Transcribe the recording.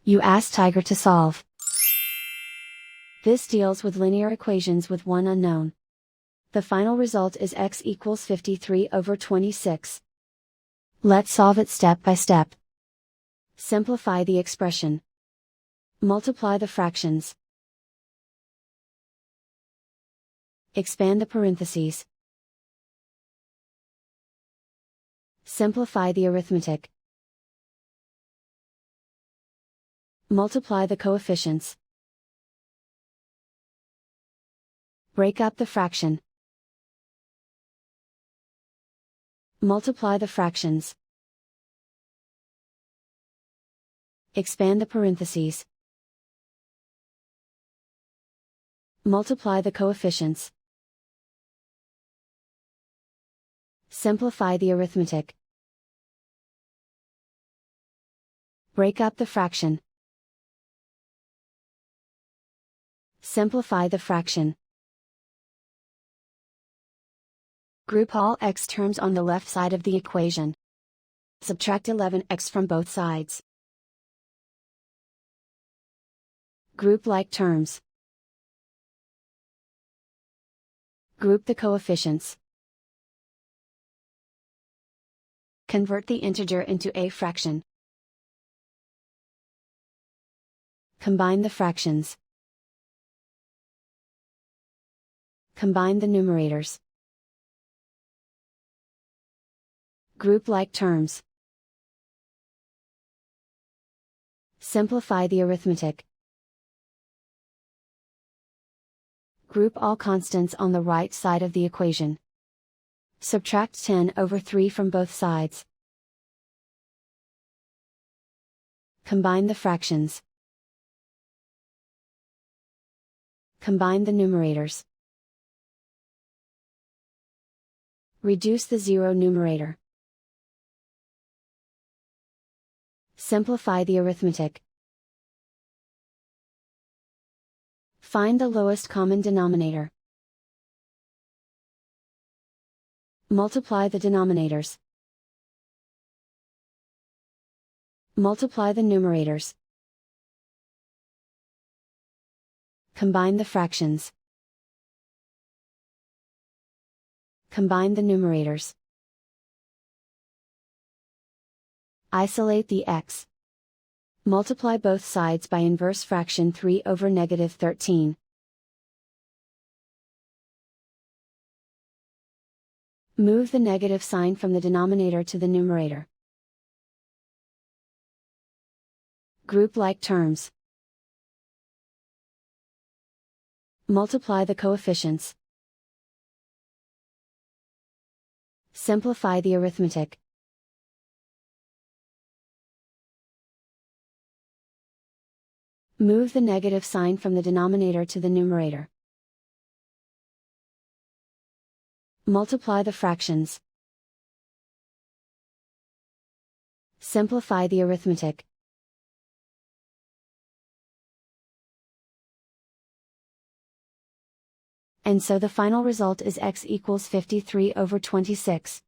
You ask Tiger to solve. This deals with linear equations with one unknown. The final result is x equals 53/26. Let's solve it step by step. Simplify the expression. Multiply the fractions. Expand the parentheses. Simplify the arithmetic. Multiply the coefficients. Break up the fraction. Multiply the fractions. Expand the parentheses. Multiply the coefficients. Simplify the arithmetic. Break up the fraction. Simplify the fraction. Group all x terms on the left side of the equation. Subtract 11x from both sides. Group like terms. Group the coefficients. Convert the integer into a fraction. Combine the fractions. Combine the numerators. Group like terms. Simplify the arithmetic. Group all constants on the right side of the equation. Subtract 10/3 from both sides. Combine the fractions. Combine the numerators. Reduce the zero numerator. Simplify the arithmetic. Find the lowest common denominator. Multiply the denominators. Multiply the numerators. Combine the fractions. Combine the numerators. Isolate the x. Multiply both sides by inverse fraction 3/13. Move the negative sign from the denominator to the numerator. Group like terms. Multiply the coefficients. Simplify the arithmetic. Move the negative sign from the denominator to the numerator. Multiply the fractions. Simplify the arithmetic. And so the final result is x equals 53/26.